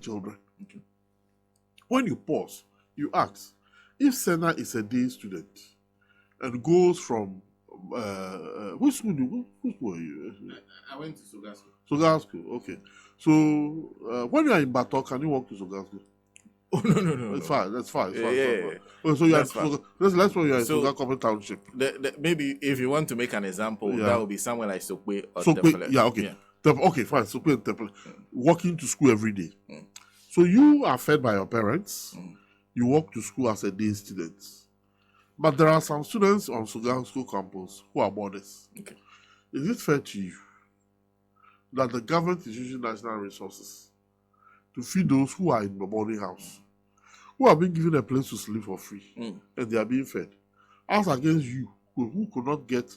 children. Okay. When you pause, you ask, if Senna is a day student and goes from which school are you? I went to Sugar School. Sugar School, okay. So when you are in Batok, can you walk to Sugar School? Oh no. It's fine. That's fine. It's fine. Yeah. It's fine. Oh, so you are Sugar, let's say you are in Sugar Corporate Township. Maybe if you want to make an example, that would be somewhere like Sokwe or Sokwe. Tepele. Yeah, okay. Yeah. Okay, fine. Sokwe and Tepele. Walking to school every day. So you are fed by your parents. You walk to school as a day student. But there are some students on Sugar School campus who are boarders. Okay. Is it fair to you that the government is using national resources to feed those who are in the boarding house, who are being given a place to sleep for free, and they are being fed, as against you, who could not get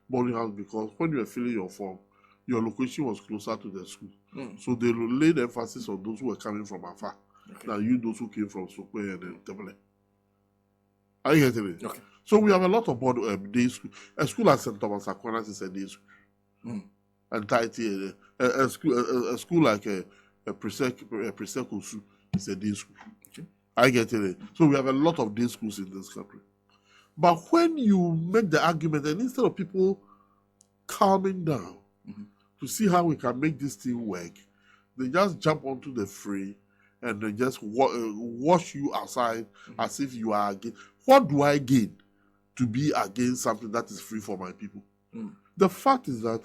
boarding house because when you were filling your form, your location was closer to the school. So they laid emphasis on those who were coming from afar, than you, those who came from Sokwe and then Tebele. Are you getting it? Okay. So we have a lot of day school. A school like St. Thomas Aquinas is a day school. And Tahiti, a school like a Presec is a day school. Okay. I get it. So we have a lot of day schools in this country. But when you make the argument, and instead of people calming down to see how we can make this thing work, they just jump onto the fray and they just wash you aside as if you are against. What do I gain to be against something that is free for my people? The fact is that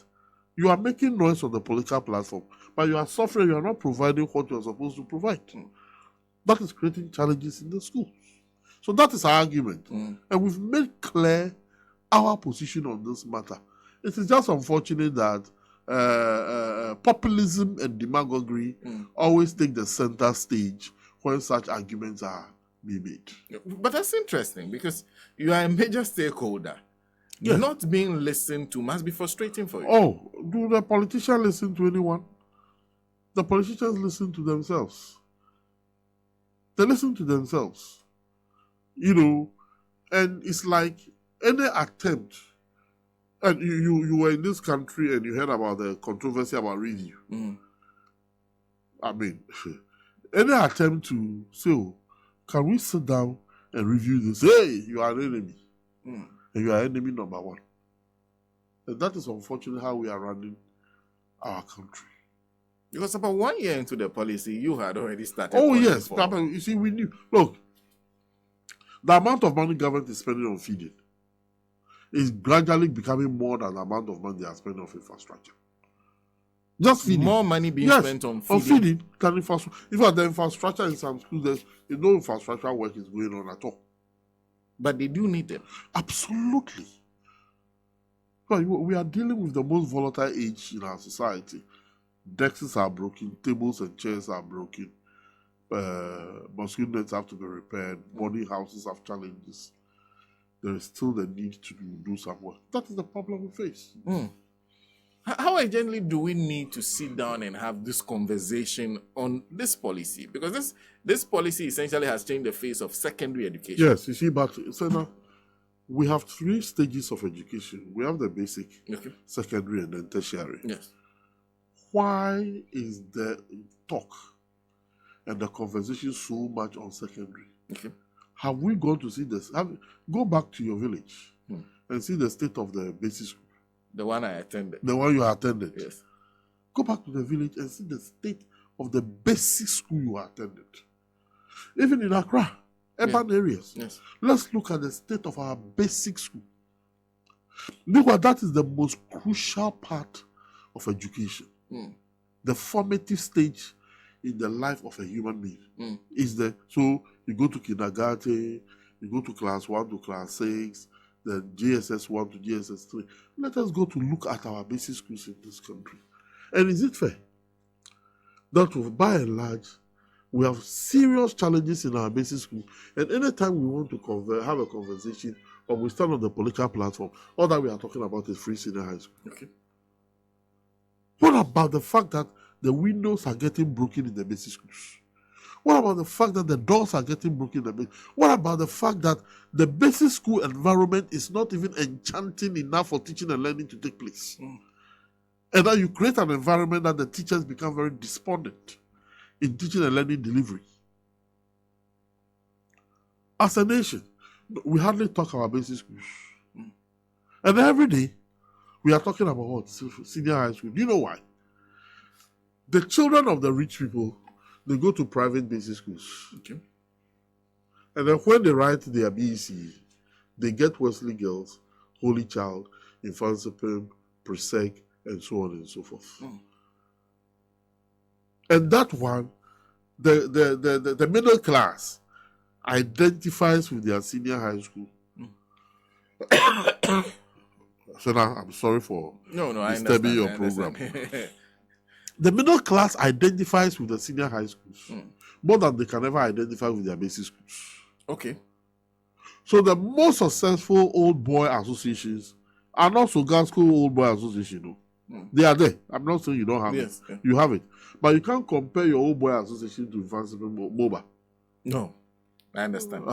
you are making noise on the political platform, but you are suffering, you are not providing what you are supposed to provide. That is creating challenges in the schools. So that is our argument. And we've made clear our position on this matter. It is just unfortunate that populism and demagoguery always take the center stage when such arguments are being made. But that's interesting because you are a major stakeholder. Yes. Not being listened to must be frustrating for you. Oh, do the politicians listen to anyone? The politicians listen to themselves. They listen to themselves. You know, and it's like any attempt, and you were in this country and you heard about the controversy about review. I mean, any attempt to say, oh, can we sit down and review this? Hey, you are an enemy. And you are enemy number one. And that is unfortunately how we are running our country. Because about 1 year into the policy, you had already started. Oh, yes. You see, we knew. Look, the amount of money government is spending on feeding is gradually becoming more than the amount of money they are spending on infrastructure. Just feeding. More money being spent on feeding. On feeding than infrastructure. In fact, the infrastructure in some schools, there's no infrastructure work is going on at all. But they do need them. Absolutely. But we are dealing with the most volatile age in our society. Desks are broken, tables and chairs are broken, mosquito nets have to be repaired, boarding houses have challenges. There is still the need to do some work. That is the problem we face. How urgently do we need to sit down and have this conversation on this policy? Because this policy essentially has changed the face of secondary education. Yes, you see, but Senna, we have 3 stages of education. We have the basic, secondary, and then tertiary. Yes. Why is the talk and the conversation so much on secondary? Have we gone to see this? Go back to your village and see the state of the basic school. The one I attended. The one you attended. Yes. Go back to the village and see the state of the basic school you attended. Even in Accra, urban areas. Yes. Let's look at the state of our basic school. Because that is the most crucial part of education. The formative stage in the life of a human being. So you go to kindergarten, you go to class 1 to class 6, the GSS 1 to GSS 3. Let us go to look at our basic schools in this country. And is it fair that by and large, we have serious challenges in our basic school, and anytime we want to have a conversation or we stand on the political platform, all that we are talking about is free senior high school. What about the fact that the windows are getting broken in the basic schools? What about the fact that the doors are getting broken in the basic? What about the fact that the basic school environment is not even enchanting enough for teaching and learning to take place? And that you create an environment that the teachers become very despondent. in teaching and learning delivery. As a nation, we hardly talk about basic schools. And every day, we are talking about what? Senior high school. Do you know why? The children of the rich people, they go to private basic schools. Okay. And then when they write their BEC, they get Wesley Girls, Holy Child, Infansipim, Presec, and so on and so forth. And that one, the middle class identifies with their senior high school. So now I'm sorry for disturbing your program. The middle class identifies with the senior high schools more than they can ever identify with their basic schools. Okay. So the most successful old boy associations are not Sugar School Old Boy Association. No. They are there. I'm not saying you don't have it. Yeah. You have it. But you can't compare your old boy association to Fancy MOBA. No. I understand.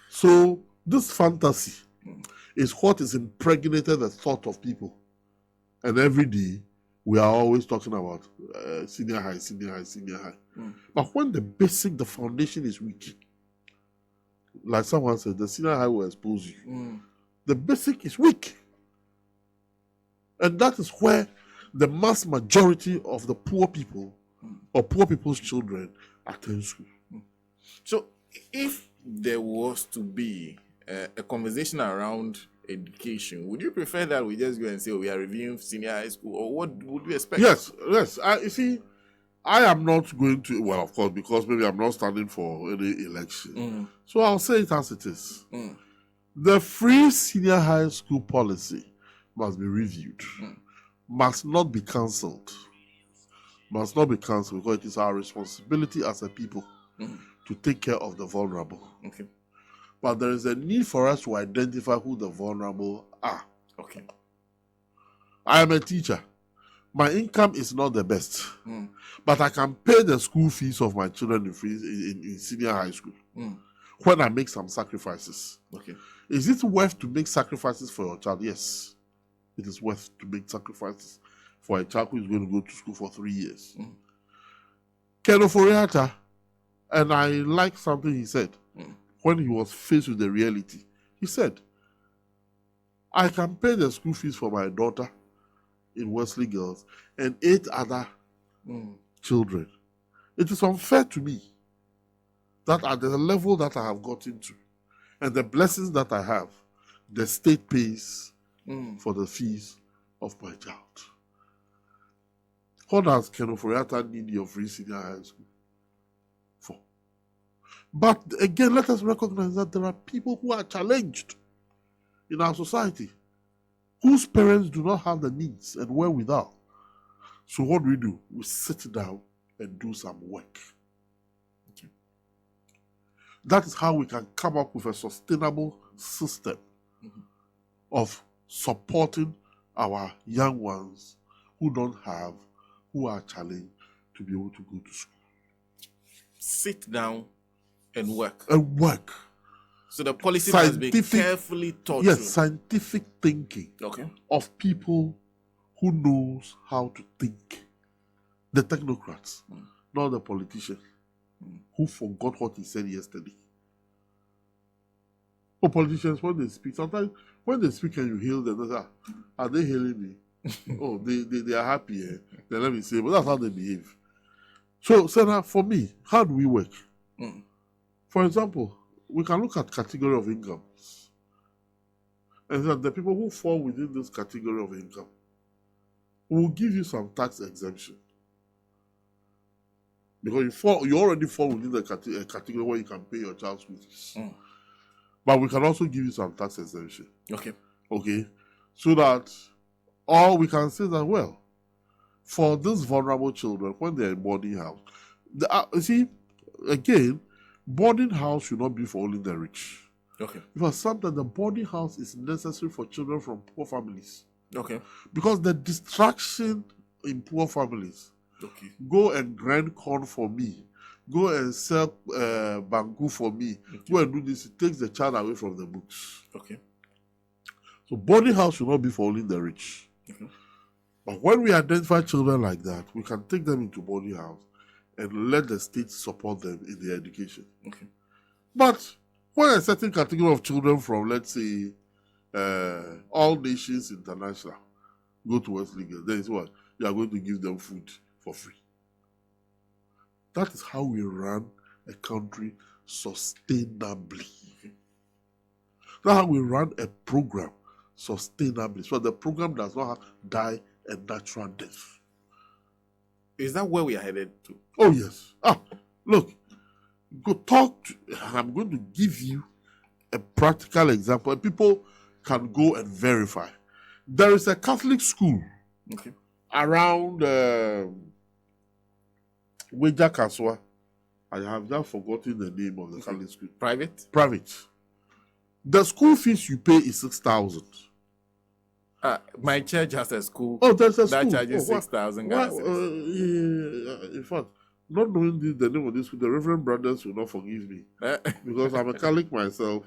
So this fantasy is what is impregnated the thought of people. And every day, we are always talking about senior high, senior high, senior high. But when the foundation is weak, like someone said, the senior high will expose you. The basic is weak. And that is where the mass majority of the poor people or poor people's children attend school. So if there was to be a conversation around education, would you prefer that we just go and say, we are reviewing senior high school, or what would we expect? Yes. You see, I am not going to, well, of course, because maybe I'm not standing for any election. So I'll say it as it is. The free senior high school policy must be reviewed, must not be cancelled. Must not be cancelled because it is our responsibility as a people to take care of the vulnerable. Okay. But there is a need for us to identify who the vulnerable are. Okay. I am a teacher. My income is not the best, but I can pay the school fees of my children in senior high school when I make some sacrifices. Okay. Is it worth to make sacrifices for your child? Yes, it is worth to make sacrifices for a child who is going to go to school for 3 years. Ken Oforiatta, and I like something he said when he was faced with the reality. He said, I can pay the school fees for my daughter in Wesley Girls and 8 other children. It is unfair to me that at the level that I have gotten to and the blessings that I have, the state pays for the fees of my child. What does Ken Oforiatta need your free senior high school for? But again, let us recognize that there are people who are challenged in our society whose parents do not have the needs and wherewithal. So what do? We sit down and do some work. Okay. That is how we can come up with a sustainable system of supporting our young ones who don't have, who are challenged to be able to go to school. Sit down and work. And work. So the policy must be carefully taught. Yes, scientific thinking of people who knows how to think. The technocrats, not the politicians who forgot what he said yesterday. Oh, politicians, when they speak, sometimes when they speak and you hail them, they say, are they hailing me? Oh, they are happy. Then let me say, but that's how they behave. So, Sarah, for me, how do we work? For example, we can look at category of incomes. And that the people who fall within this category of income will give you some tax exemption. Because you already fall within the category where you can pay your child's school fees. But we can also give you some tax exemption. Okay. So that, or we can say that, well, for these vulnerable children, when they're in boarding house, you see, again, boarding house should not be for only the rich. Because sometimes the boarding house is necessary for children from poor families. Because the distraction in poor families, go and grind corn for me, go and sell bangu for me, go and do this, it takes the child away from the books. So boarding house should not be for only the rich. But when we identify children like that, we can take them into boarding house and let the state support them in their education. Okay. But when a certain category of children from, let's say, All Nations International go to West Legal, then it's what? You are going to give them food for free. That is how we run a country sustainably. That's how we run a program sustainably. So the program does not die a natural death. Is that where we are headed to? Oh, yes. Look, I'm going to give you a practical example, and people can go and verify. There is a Catholic school around Weja Kaswa. I have just forgotten the name of the Catholic school. Private? Private. The school fees you pay is 6,000. My church has a school. Oh, there's a that school. charges 6,000. In fact, not knowing the name of this school, the Reverend Brothers will not forgive me. Because I'm a Catholic myself.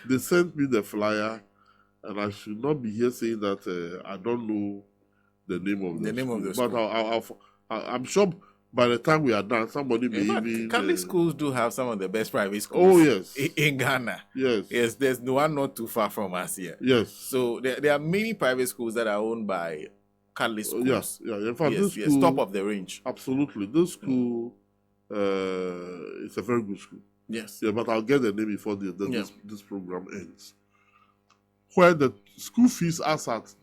They sent me the flyer, and I should not be here saying that I don't know the name of the school. But I'm sure by the time we are done, somebody may even... Catholic schools do have some of the best private schools. Oh, yes. In Ghana. Yes. Yes, there's one not too far from us here. Yes. So there are many private schools that are owned by Catholic schools. Yes. Yeah. In fact, this yes, school... top of the range. Absolutely. This school is a very good school. Yes. Yeah, but I'll get the name before this program ends. Where the school fees as at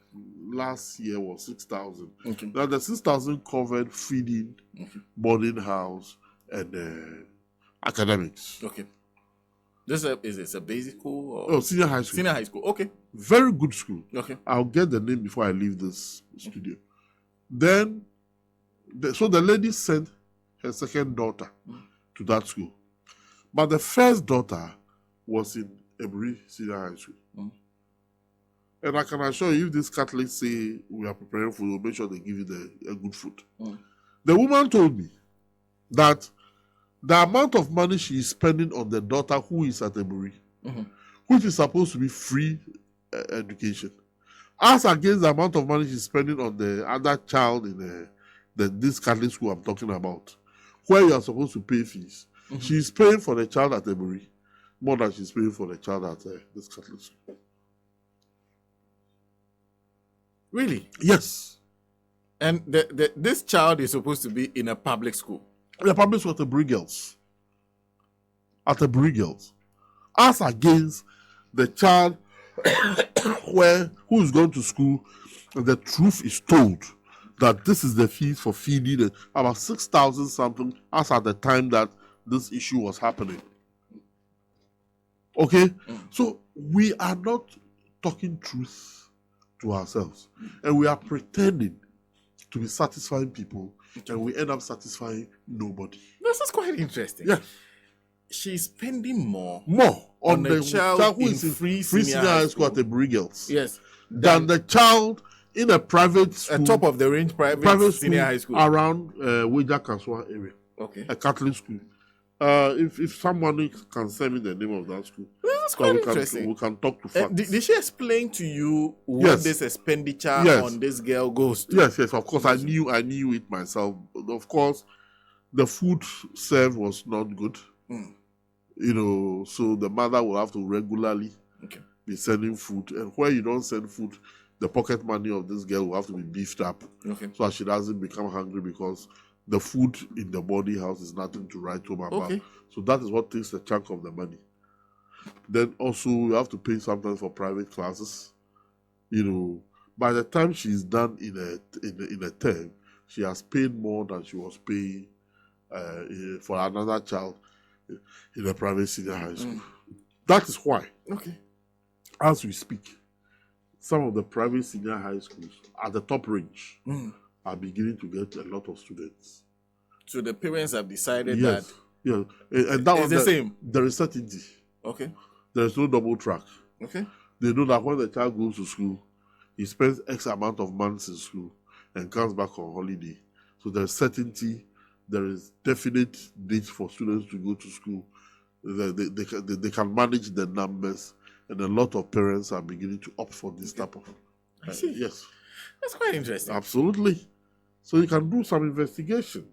last year was 6,000. Okay. Now the 6,000 covered feeding, boarding house, and academics. Okay. Is this a basic school? Or? Oh, senior high school. Senior high school. Okay. Very good school. Okay. I'll get the name before I leave this studio. Then, so the lady sent her second daughter to that school. But the first daughter was in Ebri Senior High School. And I can assure you, if these Catholics say we are preparing food, we'll make sure they give you the good food. The woman told me that the amount of money she is spending on the daughter who is at Ebri, which is supposed to be free education, as against the amount of money she's spending on the other child in this Catholic school I'm talking about, where you are supposed to pay fees. She's paying for the child at Ebri more than she's paying for the child at this Catholic school. Really? Yes. And this child is supposed to be in a public school? The public school at Ebri Girls. At Ebri Girls. As against the child who is going to school and the truth is told that this is the fees for feeding about 6,000 something as at the time that this issue was happening. Okay? So we are not talking truth to ourselves. And we are pretending to be satisfying people, and we end up satisfying nobody. This is quite interesting. Yeah. She's spending more on the child who is in free senior high school at the Ebri Girls. Yes. Than the child in a private school. A top of the range private senior high school. Around Weja Kaswa area. Okay. A Catholic school. If someone can send me the name of that school, that's quite interesting. We can talk to facts. Did she explain to you what this expenditure on this girl goes to? Yes. Of course, I knew it myself. Of course, the food served was not good. You know, so the mother will have to regularly be sending food, and where you don't send food, the pocket money of this girl will have to be beefed up, so that she doesn't become hungry, because the food in the boarding house is nothing to write home about. So that is what takes a chunk of the money. Then also you have to pay sometimes for private classes. You know, by the time she's done in a term, she has paid more than she was paying for another child in a private senior high school. That is why, as we speak, some of the private senior high schools at the top range are beginning to get a lot of students. So the parents have decided that... Yeah, and that was the same. There is certainty. Okay. There is no double track. Okay. They know that when the child goes to school, he spends X amount of months in school and comes back on holiday. So there is certainty. There is definite dates for students to go to school. They can manage the numbers, and a lot of parents are beginning to opt for this type of... I see. Yes. That's quite interesting. Absolutely. So you can do some investigation.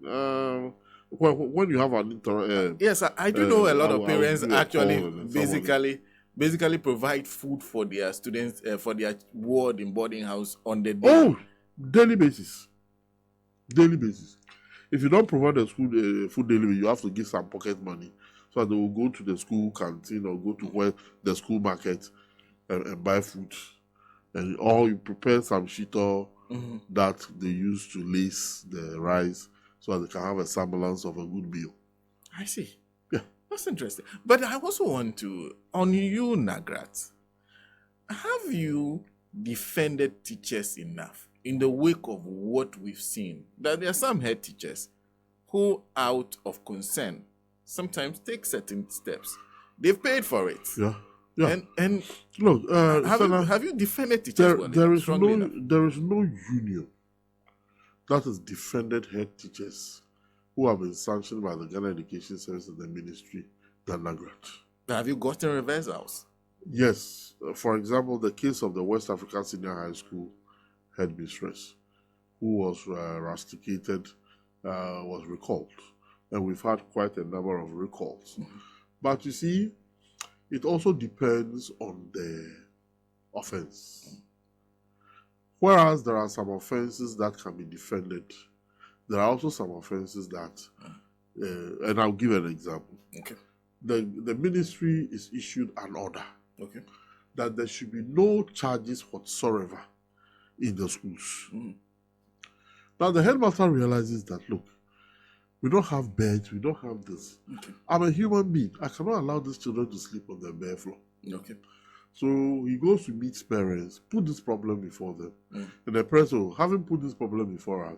when you have an yes, I do know a lot of I'll parents give you a actually call and somebody- basically provide food for their students for their ward in boarding house on the day. Oh, daily basis. Daily basis. If you don't provide the school food daily, you have to give some pocket money so that they will go to the school canteen or go to where the school market and buy food. Or you prepare some shito that they use to lace the rice so that they can have a semblance of a good meal. I see. Yeah. That's interesting. But I also want to, on you, Nagrat, have you defended teachers enough in the wake of what we've seen? That there are some head teachers who, out of concern, sometimes take certain steps. They've paid for it. Yeah. Yeah. And look, have you defended teachers there is enough? no union that has defended head teachers who have been sanctioned by the Ghana Education Service and the ministry than Nagrat. Have you gotten reversals? Yes. For example, the case of the West African Senior High School headmistress who was rusticated was recalled. And we've had quite a number of recalls. But you see, it also depends on the offense. Whereas there are some offenses that can be defended, there are also some offenses that, and I'll give an example. Okay. The ministry is issued an order that there should be no charges whatsoever in the schools. Now the headmaster realizes that, look, we don't have beds, we don't have this. I'm a human being. I cannot allow these children to sleep on the bare floor. So he goes to meet parents, put this problem before them. And the parents will, having put this problem before us,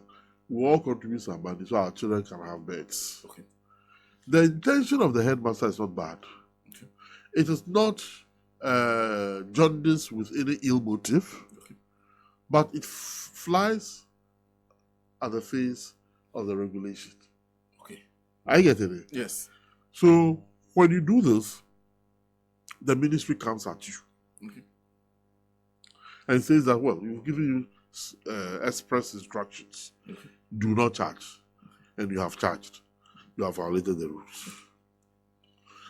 we all contribute some money so our children can have beds. The intention of the headmaster is not bad. It is not jaundice with any ill motive, but it flies at the face of the regulation. I get it. Yes. So when you do this, the ministry comes at you and says that, well, we've given you express instructions. Do not charge. And you have charged. You have violated the rules.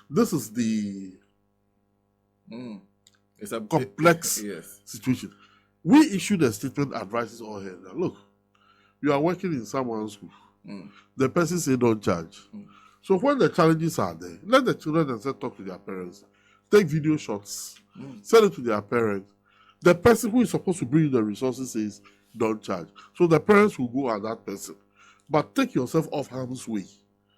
This is the it's a complex situation. We issued a statement advises all here that, look, you are working in someone's school. The person say don't charge. So when the challenges are there, let the children themselves talk to their parents. Take video shots. Send it to their parents. The person who is supposed to bring you the resources says don't charge. So the parents will go at that person. But take yourself off harm's way.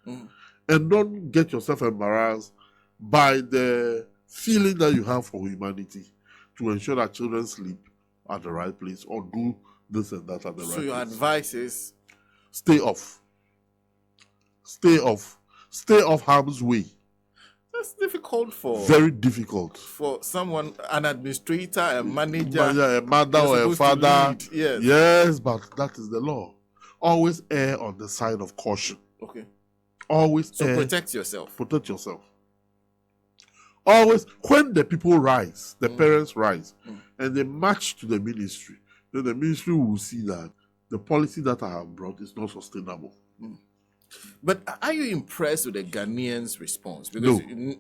And don't get yourself embarrassed by the feeling that you have for humanity to ensure that children sleep at the right place or do this and that at the right place. So your advice is? Stay off. Stay off. Stay off harm's way. That's difficult for... Very difficult. For someone, an administrator, a manager... A mother or a father. Yes, but that is the law. Always err on the side of caution. Always err. So protect yourself. Protect yourself. Always, when the people rise, the parents rise, and they march to the ministry, then the ministry will see that the policy that I have brought is not sustainable. But are you impressed with the Ghanaians' response? Because no.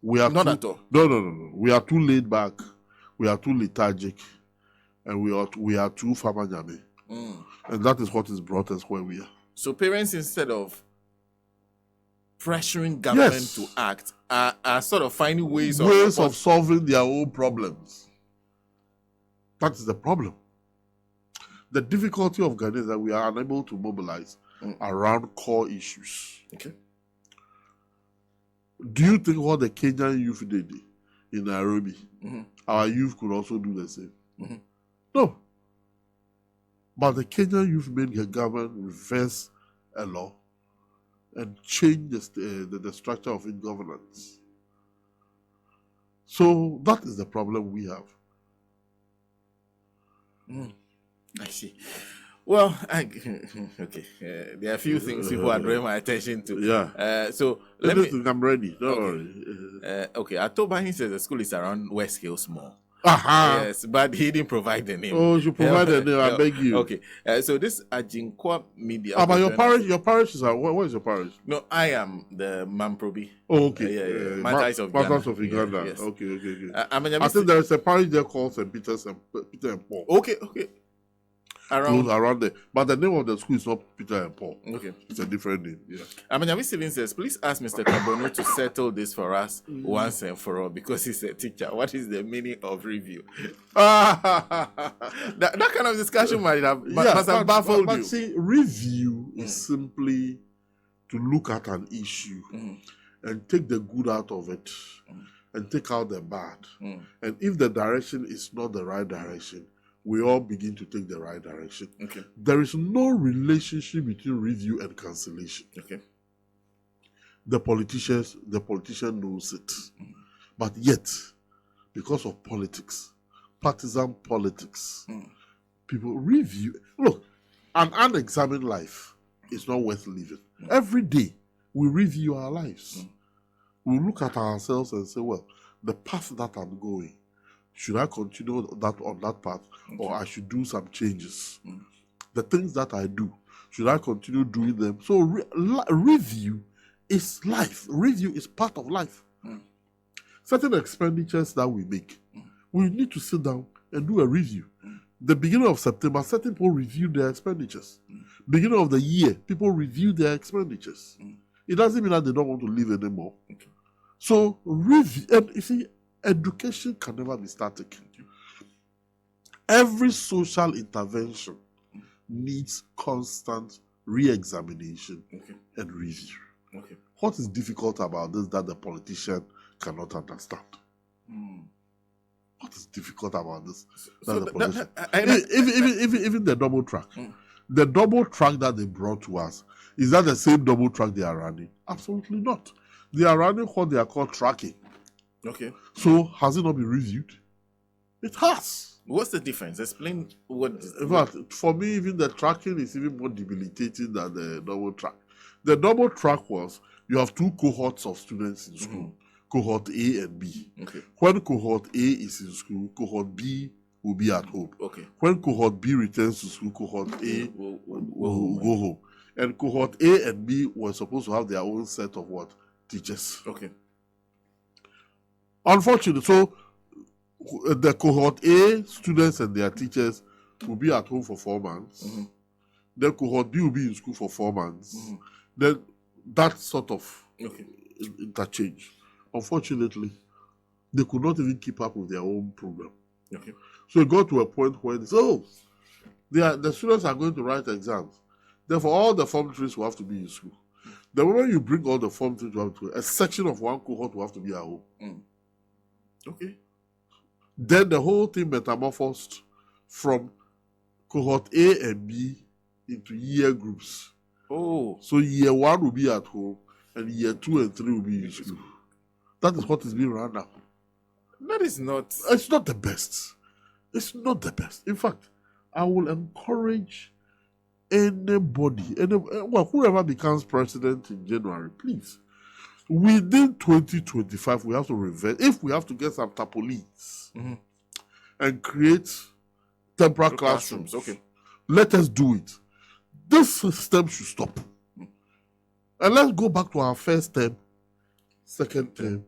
We are not at all. No. We are too laid back. We are too lethargic. And we are too famanyame. And that is what has brought us where we are. So parents, instead of pressuring government to act, are sort of finding ways of solving their own problems. That is the problem. The difficulty of Ghana is that we are unable to mobilize around core issues. Do you think what the Kenyan youth did in Nairobi, our youth could also do the same? No. But the Kenyan youth made the government reverse a law and change the structure of its governance. So that is the problem we have. I see. Well, okay. There are a few things people are drawing my attention to. So I'm ready. Don't worry. Okay. Atobahin says the school is around West Hills Mall. Aha. Yes, but he didn't provide the name. Oh, you provide the name. I beg you. Okay. So this Ajinkwa Media. But your parish is what is your parish? No, I am the Mamprobi. Oh, okay. Matthias of Uganda. Of Uganda. Yes. Okay. I think there is a parish there called St. Peter and Paul. Okay. Around there. But the name of the school is not Peter and Paul. Okay. It's a different name. Yeah. Amanyami Steven says, please ask Mr. CARBONU to settle this for us once and for all because he's a teacher. What is the meaning of review? that kind of discussion must have baffled you. But see, review is simply to look at an issue and take the good out of it and take out the bad. And if the direction is not the right direction, we all begin to take the right direction. Okay. There is no relationship between review and cancellation. Okay. The politician knows it. But yet, because of politics, partisan politics, people review. Look, an unexamined life is not worth living. Every day, we review our lives. We look at ourselves and say, well, the path that I'm going, should I continue on that path, or I should do some changes? The things that I do, should I continue doing them? So review is life. Review is part of life. Certain expenditures that we make, we need to sit down and do a review. The beginning of September, certain people review their expenditures. Beginning of the year, people review their expenditures. It doesn't mean that they don't want to live anymore. So review, and you see, education can never be static. Every social intervention needs constant re-examination and review. What is difficult about this that the politician cannot understand? What is difficult about this? Even the double track. The double track that they brought to us, is that the same double track they are running? Absolutely not. They are running what they are called tracking. Okay. So, has it not been reviewed? It has. What's the difference? Explain what. In fact, for me, even the tracking is even more debilitating than the double track. The double track was, you have two cohorts of students in school, cohort A and B. Okay. When cohort A is in school, cohort B will be at home. Okay. When cohort B returns to school, cohort A will go home. And cohort A and B were supposed to have their own set of what? Teachers. Okay. Unfortunately, so the cohort A students and their teachers will be at home for 4 months. Then cohort B will be in school for 4 months. Then that sort of interchange. Unfortunately, they could not even keep up with their own program. So it got to a point where they said, the students are going to write exams. Therefore, all the form 3s will have to be in school. The moment you bring all the form 3s to have to, a section of one cohort will have to be at home. Okay. Then the whole thing metamorphosed from cohort A and B into year groups. Oh. So year 1 will be at home and year 2 and 3 will be in school. That is what is being run now. That is not... It's not the best. It's not the best. In fact, I will encourage anybody, whoever becomes president in January, please, within 2025, we have to revert. If we have to get some tarpaulins and create temporary classrooms, let us do it. This system should stop. And let's go back to our first term, second term,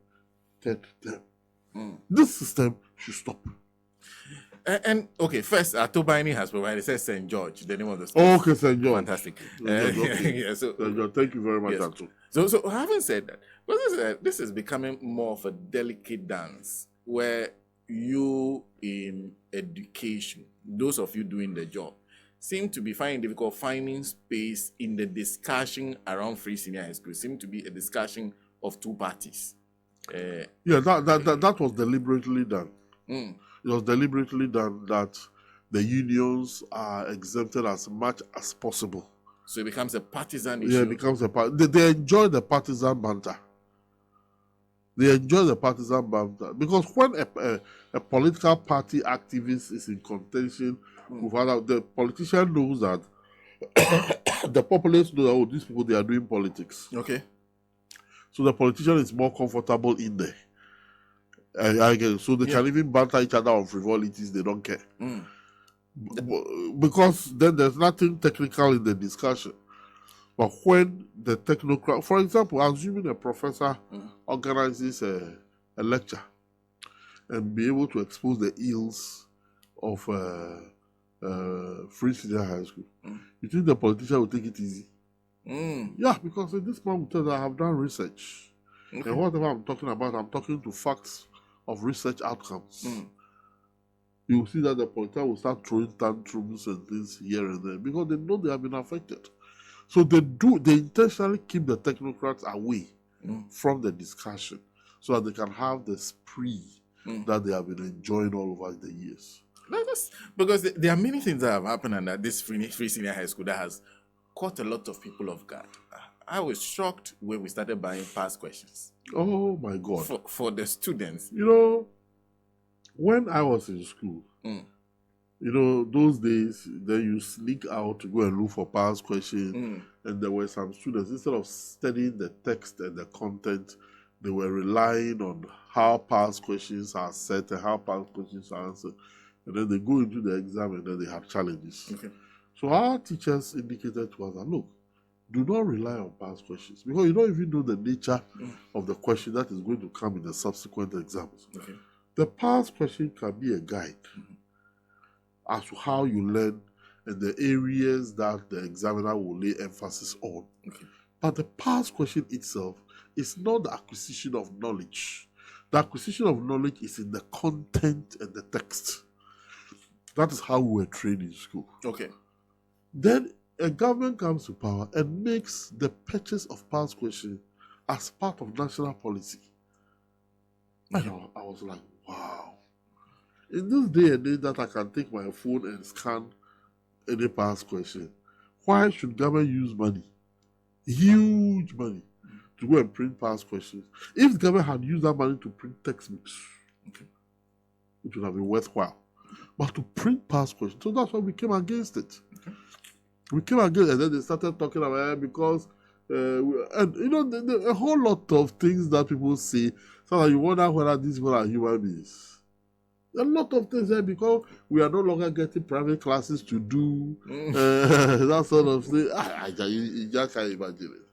third term. This system should stop. And first, Atobaini has provided, it says St. George, the name of the school. Oh, okay, St. George. Fantastic. St. George, thank you very much, Ato. So having said that, this is becoming more of a delicate dance where you in education, those of you doing the job, seem to be finding difficult finding space in the discussion around free senior high school. Seem to be a discussion of two parties. That was deliberately done. It was deliberately done that the unions are exempted as much as possible. So it becomes a partisan issue. Yeah, it becomes a they enjoy the partisan banter. They enjoy the partisan banter because when a political party activist is in contention with other, the politician knows that the populace know that these people, they are doing politics. Okay. So the politician is more comfortable in there. I get it. So they Yeah. can even banter each other on frivolities, they don't care. Because then there's nothing technical in the discussion. But when the technocrat, for example, assuming a professor organizes a lecture and be able to expose the ills of Free Senior High School, you think the politician will take it easy? Yeah, because this man will tell that I have done research. And whatever I'm talking about, I'm talking to facts of research outcomes. You will see that the politician will start throwing tantrums and things here and there because they know they have been affected. So they intentionally keep the technocrats away from the discussion so that they can have the spree that they have been enjoying all over the years. Because there are many things that have happened under this free senior high school that has caught a lot of people off guard. I was shocked when we started buying past questions. Oh my God. For the students. You know, when I was in school, you know, those days, then you sneak out to go and look for past questions. And there were some students, instead of studying the text and the content, they were relying on how past questions are set and how past questions are answered. And then they go into the exam and then they have challenges. So our teachers indicated to us that, look, do not rely on past questions because you don't even know the nature of the question that is going to come in the subsequent exams. The past question can be a guide as to how you learn and the areas that the examiner will lay emphasis on. But the past question itself is not the acquisition of knowledge. The acquisition of knowledge is in the content and the text. That is how we were trained in school. Then a government comes to power and makes the purchase of past questions as part of national policy. And I was like, wow. In this day and age that I can take my phone and scan any past question, why should government use money, huge money, to go and print past questions? If the government had used that money to print textbooks, it would have been worthwhile. But to print past questions, so that's why we came against it. We came against it, and then they started talking about it because, and you know, a whole lot of things that people say, so that you wonder whether these people are human beings. A lot of things there because we are no longer getting private classes to do that sort of thing. You just can't imagine it.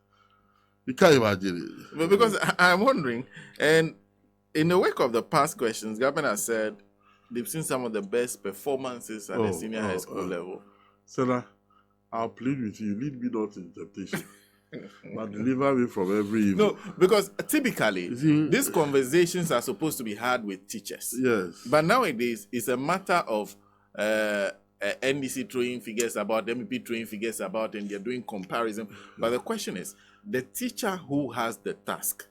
You can't imagine it. But because I'm wondering, and in the wake of the past questions, government has said they've seen some of the best performances at the senior high school level. Senna, I'll plead with you. Lead me not in temptation, but deliver me from every evil. No, because typically these conversations are supposed to be had with teachers. Yes. But nowadays, it's a matter of NDC throwing figures about, MEP throwing figures about, and they're doing comparison. But the question is, the teacher who has the task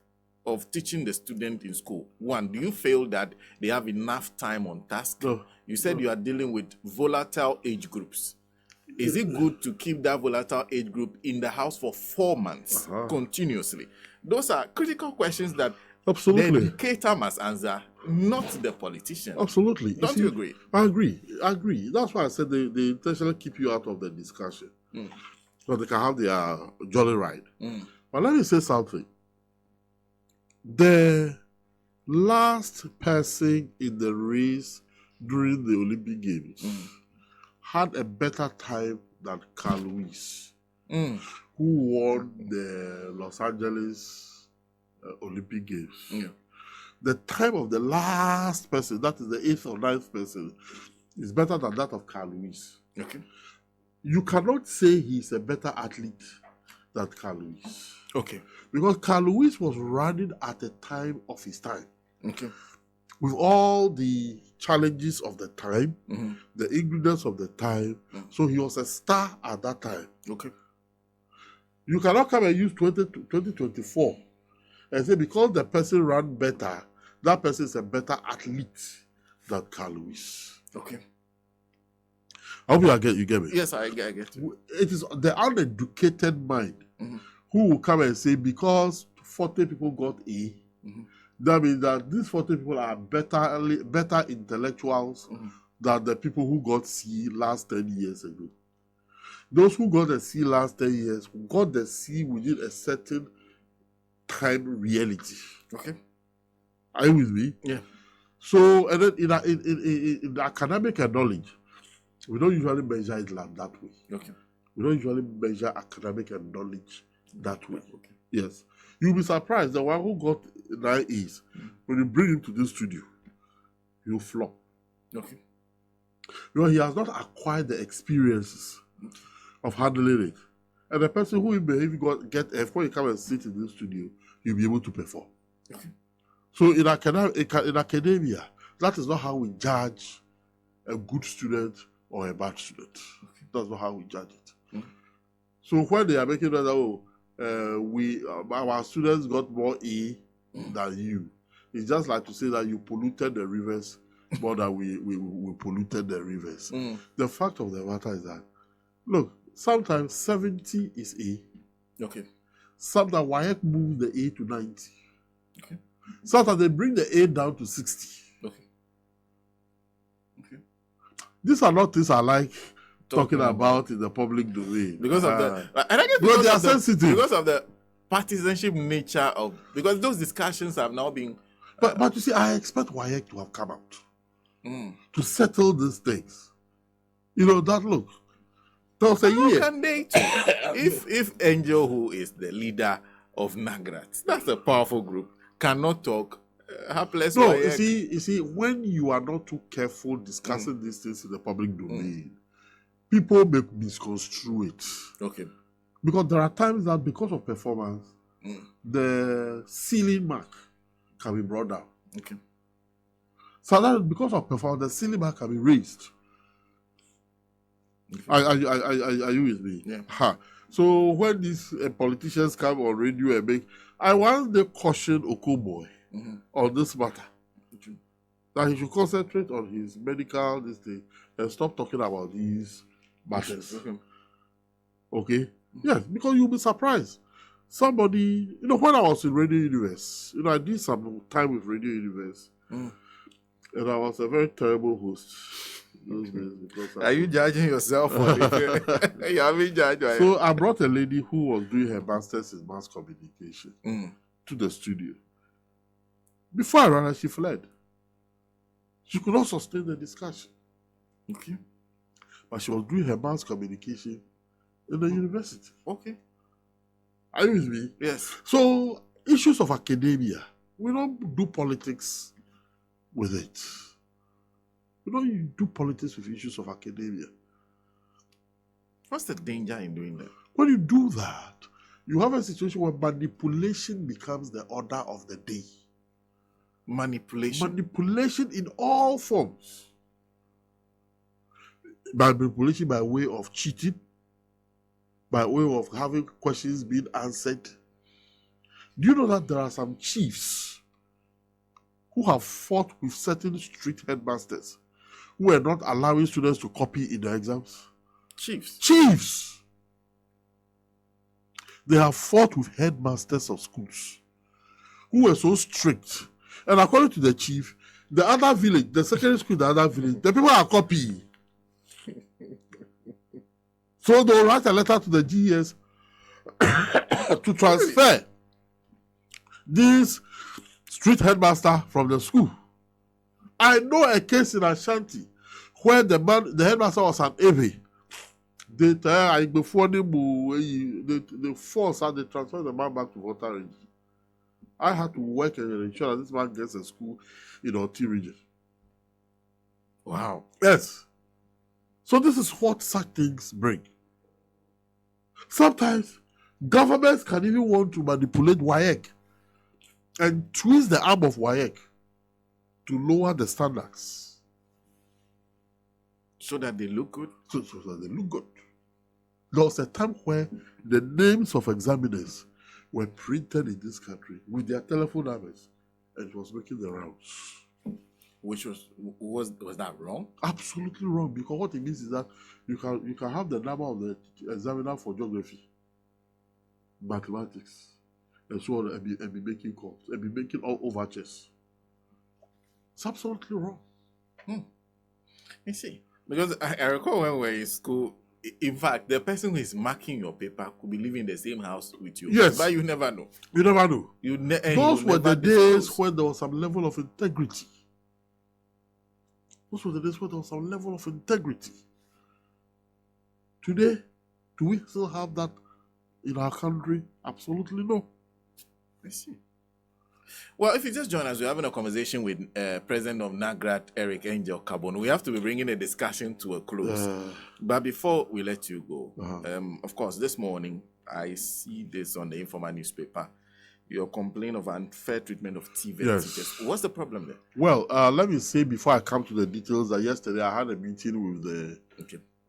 of teaching the student in school, one, do you feel that they have enough time on task? No. You said you are dealing with volatile age groups. Is it good to keep that volatile age group in the house for 4 months continuously? Those are critical questions that the educator must answer, not the politician. Absolutely. Don't you agree? I agree. That's why I said they intentionally keep you out of the discussion. So they can have their jolly ride. But let me say something. The last person in the race during the Olympic Games had a better time than Carl Lewis, who won the Los Angeles Olympic Games. The time of the last person, that is the 8th or 9th person, is better than that of Carl Lewis. You cannot say he's a better athlete than Carl Lewis. Because Carl Lewis was running at the time of his time. With all the challenges of the time, the ingredients of the time. So he was a star at that time. You cannot come and use 2024 and say because the person ran better, that person is a better athlete than Carl Lewis. I hope you get me. Yes, I get it. It is the uneducated mind who will come and say because 40 people got A, that means that these 40 people are better intellectuals than the people who got C last 10 years ago. Those who got a C last 10 years got the C within a certain time reality. Are you with me? So, and then in the academic knowledge, we don't usually measure it like that way. Okay. We don't usually measure academic knowledge that way. Okay. Yes. You'll be surprised. The one who got 9 A's, when you bring him to this studio, he'll flop. Okay. He has not acquired the experiences of handling it. And the person who may even get F, when you come and sit in this studio, you'll be able to perform. Okay. So in academia, that is not how we judge a good student or a bad student. Okay. That's not how we judge it. Mm-hmm. So when they are making that, our students got more A than you, it's just like to say that you polluted the rivers more than we polluted the rivers. Mm. The fact of the matter is that, look, sometimes 70 is A. Okay. Sometimes WAEC moves the A to 90. Okay. Sometimes they bring the A down to 60. Okay. Okay. These are not things I like talking about in the public domain. Because of and I guess because they are sensitive. Because of the partisanship nature of, because those discussions have now been. But you see, I expect WAEC to have come out to settle these things. That look. How can they if Angel, who is the leader of Nagrat, that's a powerful group, cannot talk, hapless. No, you see, when you are not too careful discussing these things in the public domain, people may misconstrue it. Okay. Because there are times that because of performance, the ceiling mark can be brought down. Okay. So that because of performance, the ceiling mark can be raised. Okay. Are you with me? Yeah. Ha. So when these politicians come on radio and make, I want to caution Okoboy on this matter. That he should concentrate on his medical this thing and stop talking about these matters. Okay? Yes, because you'll be surprised. Somebody, when I was in Radio Universe, I did some time with Radio Universe, and I was a very terrible host. Are you judging yourself for it? You haven't judged. So I brought a lady who was doing her master's in mass communication to the studio. Before I ran her, she fled. She could not sustain the discussion. Okay. But she was doing her mass communication in the university. Okay. Are you with me? Yes. So issues of academia, we don't do politics with it. We don't do politics with issues of academia. What's the danger in doing that? When you do that, you have a situation where manipulation becomes the order of the day. Manipulation? Manipulation in all forms. Manipulation by way of cheating, by way of having questions being answered. Do you know that there are some chiefs who have fought with certain strict headmasters who are not allowing students to copy in the exams? Chiefs? Chiefs! They have fought with headmasters of schools who were so strict. And according to the chief, the other village, the secondary school, the other village, the people are copying. So they'll write a letter to the GES to transfer this street headmaster from the school. I know a case in Ashanti where the headmaster was an AV. They force and they transfer the man back to Volta region. I had to work and ensure that this man gets a school in Oti region. Wow. Yes. So this is what such things bring. Sometimes governments can even want to manipulate WAEC and twist the arm of WAEC to lower the standards. So that they look good? So that they look good. There was a time where the names of examiners were printed in this country with their telephone numbers, and it was making the rounds. Which was that wrong? Absolutely wrong, because what it means is that you can have the number of the examiner for geography, mathematics, and so on, and be making calls, and be making all overtures. It's absolutely wrong. You see, because I recall when we were in school, in fact, the person who is marking your paper could be living in the same house with you. Yes. But you never know. You never know. Those were the days when there was some level of integrity. Those were the days where there was some level of integrity. Today, do we still have that in our country? Absolutely no. I see. Well, if you just join us, we're having a conversation with President of Nagrat, Eric Angel CARBONU. We have to be bringing the discussion to a close. But before we let you go, of course, this morning, I see this on the Informa newspaper. You're complaining of unfair treatment of TVET teachers. What's the problem there? Well, let me say before I come to the details that yesterday I had a meeting with the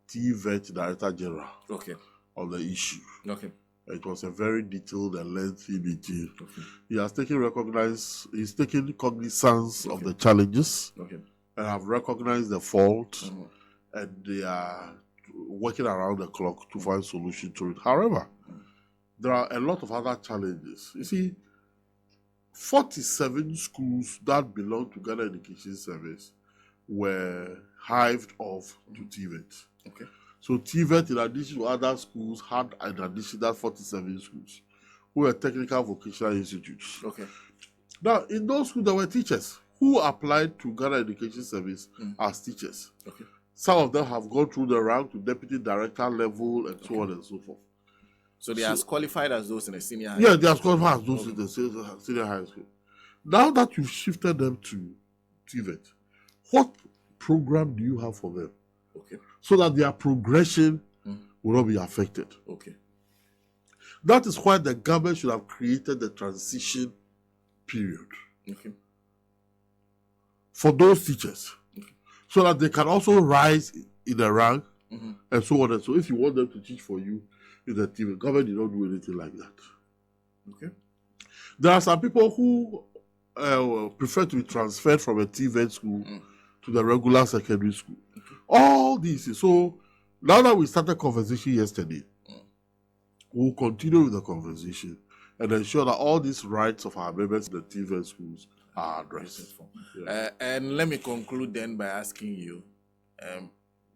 TVET Director General on the issue. It was a very detailed and lengthy meeting. He has taken cognizance of the challenges and have recognized the fault, and they are working around the clock to find solution to it. However, there are a lot of other challenges. You see, 47 schools that belong to Ghana Education Service were hived off to TVET. So TVET, in addition to other schools, had an additional 47 schools who were technical vocational institutes. Now, in those schools, there were teachers who applied to Ghana Education Service as teachers. Some of them have gone through the rank to deputy director level and so on and so forth. So they are as qualified as those in the senior high school? Yeah, they are as qualified as those in the senior high school. Now that you've shifted them to TVET, what program do you have for them? So that their progression will not be affected. That is why the government should have created the transition period for those teachers, so that they can also rise in the rank and so on and so. If you want them to teach for you in the TV, the government did not do anything like that. There are some people who prefer to be transferred from a TVET school to the regular secondary school. All these. So now that we started conversation yesterday, we'll continue with the conversation and ensure that all these rights of our members in the TVET schools are addressed. And let me conclude then by asking you,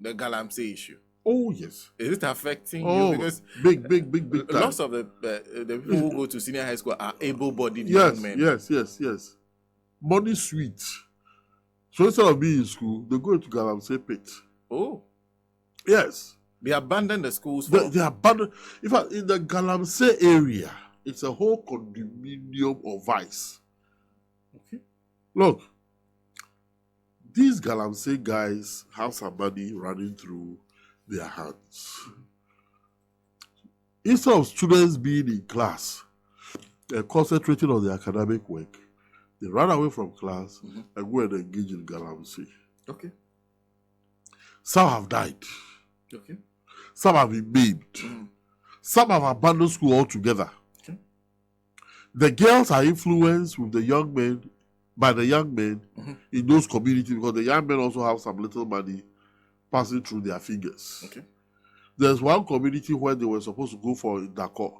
the Galamsey issue. Oh, yes. Is it affecting you? Because big time. Lots of the people who go to senior high school are able-bodied young men. Yes. Money sweet. So instead of being in school, they go into Galamsey pit. Oh. Yes. They abandon the schools. They abandon. In fact, in the Galamsey area, it's a whole condominium of vice. Look, these Galamsey guys have some money running through their hands. Instead of students being in class and concentrating on their academic work, they run away from class and go and engage in Galamsey. Some have died. Some have been maimed. Some have abandoned school altogether. The girls are influenced with the young men, by the young men in those communities, because the young men also have some little money passing through their fingers. There's one community where they were supposed to go for Dakar,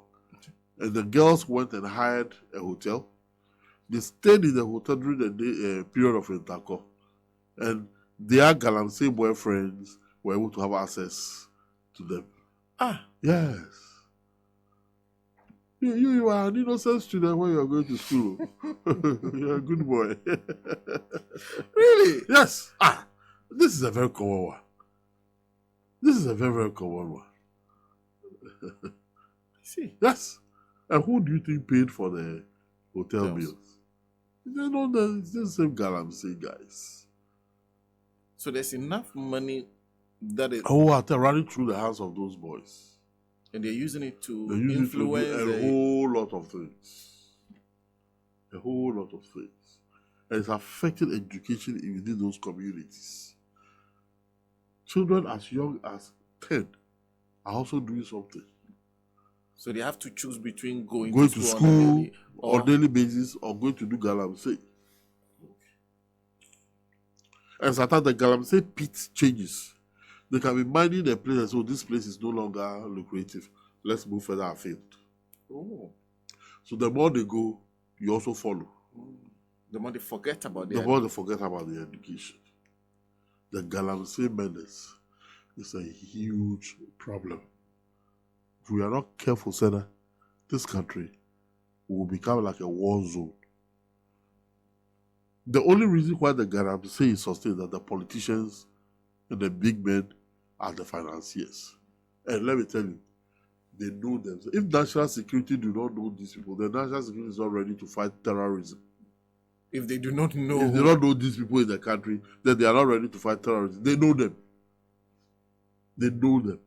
and the girls went and hired a hotel. They stayed in the hotel during the day, period of Dakar, and their Galamsey boyfriends were able to have access to them. Yes. You are an innocent student when you are going to school. You're a good boy. Really? Yes. This is a very common one. This is a very, very common one. I see. Yes. And who do you think paid for the hotel bills? They know that it's the same Galamsey guys. So there's enough money that is running through the hands of those boys. And they're using it to influence a whole lot of things. A whole lot of things. And it's affecting education within those communities. Children as young as 10 are also doing something. So they have to choose between going to school on a daily basis or going to do Galamsey. And sometimes the Galamsey pit changes. They can be minding the place and say, this place is no longer lucrative. Let's move further afield. So the more they go, you also follow. The more they forget about the education. The Galamsey menace is a huge problem. If we are not careful, Senna, this country will become like a war zone. The only reason why the Galamsey is sustained is that the politicians and the big men are the financiers. And let me tell you, they know them. So if national security do not know these people, then national security is not ready to fight terrorism. If they do not know, if they don't know these people in the country, then they are not ready to fight terrorism. They know them. They know them.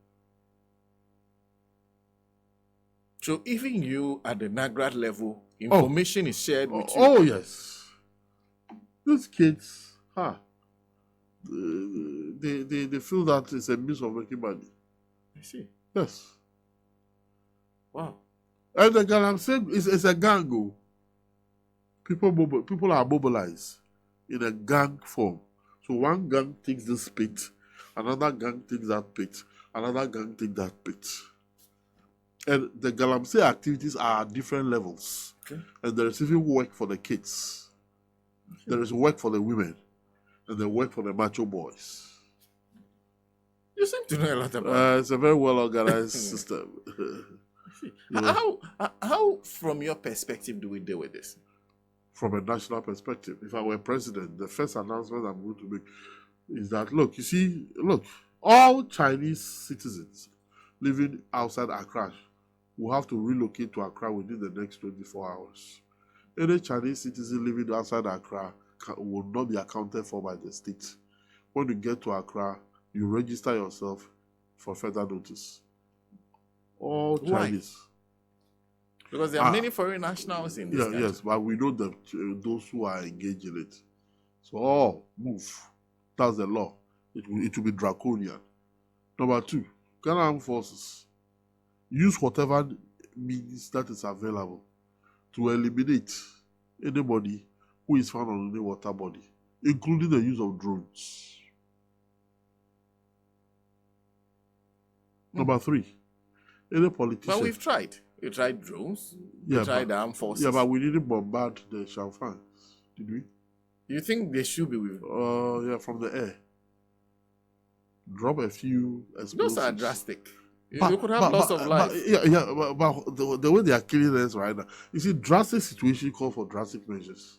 So even you at the Nagrat level, information is shared with you. Oh yes. These kids, they feel that it's a means of making money. I see. Yes. Wow. And the Galamsey it's a gang. People are mobilized in a gang form. So one gang takes this pit, another gang takes that pit, another gang takes that pit. And the Galamsey activities are at different levels. Okay. And there is even work for the kids. Okay. There is work for the women. And there work for the macho boys. You seem to know a lot about it. It's a very well organized system. How, from your perspective, do we deal with this? From a national perspective, if I were president, the first announcement I'm going to make is that, look, all Chinese citizens living outside Accra will have to relocate to Accra within the next 24 hours. Any Chinese citizen living outside Accra will not be accounted for by the state. When you get to Accra, you register yourself for further notice. All Chinese. Why? Because there are many foreign nationals in this country. Yes, but we know that those who are engaged in it. So, move. That's the law. It will be draconian. Number 2, Ghana Armed Forces use whatever means that is available to eliminate anybody who is found on any water body, including the use of drones. Number 3, any politician. But we've tried. We tried drones. We tried the armed forces. Yeah, but we didn't bombard the Shanfans, did we? You think they should be with? Yeah, from the air. Drop a few explosives. Those are drastic. You could have loss of life. But the way they are killing us right now, you see, drastic situation call for drastic measures.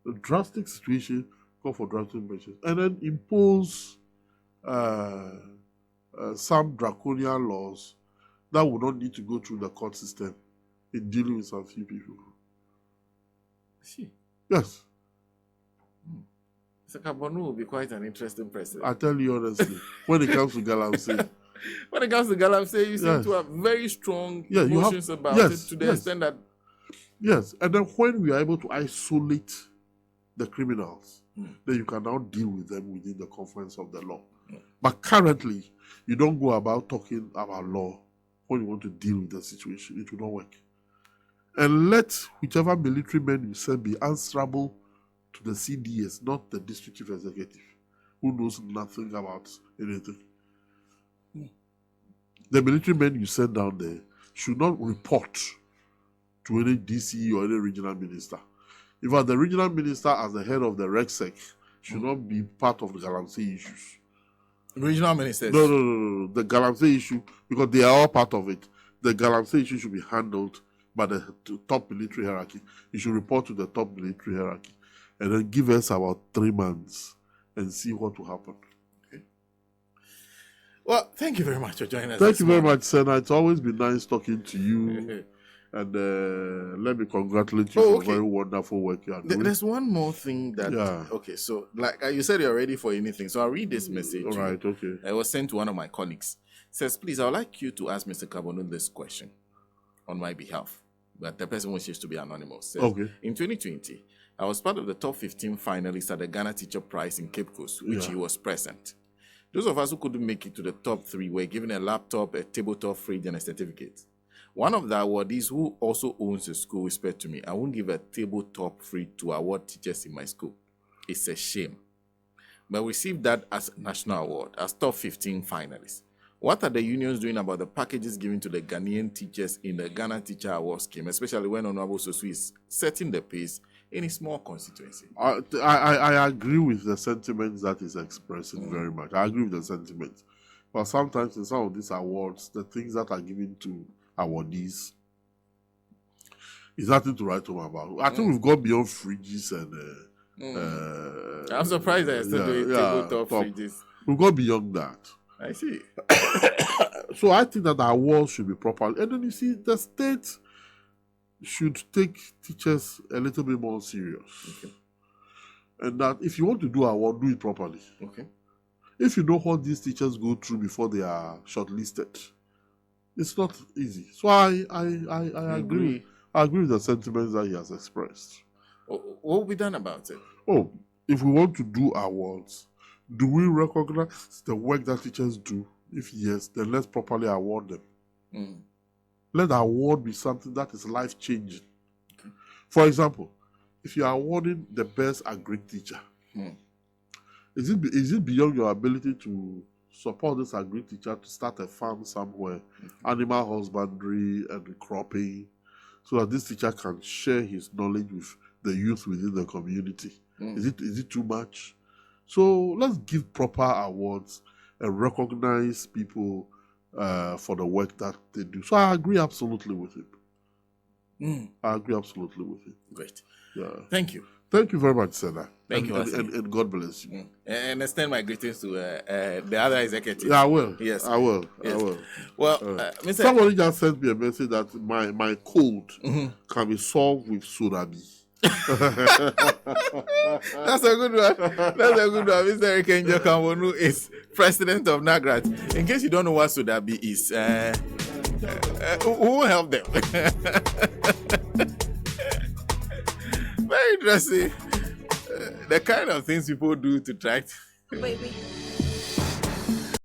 The drastic situation call for drastic measures, and then impose some draconian laws that would not need to go through the court system in dealing with some few people. See. Yes. Mr. CARBONU will be quite an interesting president. I tell you honestly, when it comes to Galamsey. When it comes to Galamsey, you seem to have very strong emotions about it to the extent that... Yes, and then when we are able to isolate the criminals, then you can now deal with them within the confines of the law. But currently, you don't go about talking about law when you want to deal with the situation. It will not work. And let whichever military men you send be answerable to the CDS, not the district chief executive, who knows nothing about anything. The military men you send down there should not report to any DC or any regional minister. In fact, the regional minister, as the head of the RECSEC, should not be part of the Galamsey issues. Regional ministers? No. The Galamsey issue, because they are all part of it. The Galamsey issue should be handled by the top military hierarchy. You should report to the top military hierarchy. And then give us about 3 months and see what will happen. Okay. Well, thank you very much for joining us. Thank you very much, Senna. It's always been nice talking to you. And let me congratulate you for very wonderful work you are doing. There's one more thing that... Okay, so like you said, you're ready for anything. So I'll read this message. All right, okay. It was sent to one of my colleagues. It says, please, I would like you to ask Mr. CARBONU this question on my behalf. But the person wishes to be anonymous. Says, in 2020, I was part of the top 15 finalists at the Ghana Teacher Prize in Cape Coast, which he was present. Those of us who couldn't make it to the top 3 were given a laptop, a tabletop fridge, and a certificate. One of the awardees, who also owns a school, whispered to me, I won't give a tabletop fridge to award teachers in my school. It's a shame. But we received that as a national award, as top 15 finalists. What are the unions doing about the packages given to the Ghanaian teachers in the Ghana Teacher Award scheme, especially when Honorable Sosu is setting the pace in a small constituency? I agree with the sentiments that is expressing very much. I agree with the sentiments. But sometimes in some of these awards, the things that are given to awardees, It's nothing to write home about. I think we've gone beyond fridges and. I'm surprised that you're still doing tabletop fridges. We've gone beyond that. I see. So I think that the awards should be proper. And then you see, the state should take teachers a little bit more serious. Okay. And that if you want to do award, do it properly. Okay. If you know what these teachers go through before they are shortlisted, it's not easy. So I agree. I agree with the sentiments that he has expressed. What will be done about it? Oh, if we want to do awards, do we recognize the work that teachers do? If yes, then let's properly award them. Let the award be something that is life-changing. Okay. For example, if you are awarding the best agric teacher, is it beyond your ability to support this agric teacher to start a farm somewhere, animal husbandry and cropping, so that this teacher can share his knowledge with the youth within the community? Is it too much? So let's give proper awards and recognize people for the work that they do. So I agree absolutely with him. I agree absolutely with him. Great. Yeah. Thank you. Thank you very much, Senna. Thank you. And God bless you. And extend my greetings to the other executives. Yeah, I will. Yes. I will. Yes. I will. Well, Mr. Somebody just sent me a message that my cold can be solved with Surabi. That's a good one. That's a good one. Mr. Kenjo CARBONU is president of Nagrat. In case you don't know what Sudabi is, who will help them? Very interesting. The kind of things people do to try to... Baby.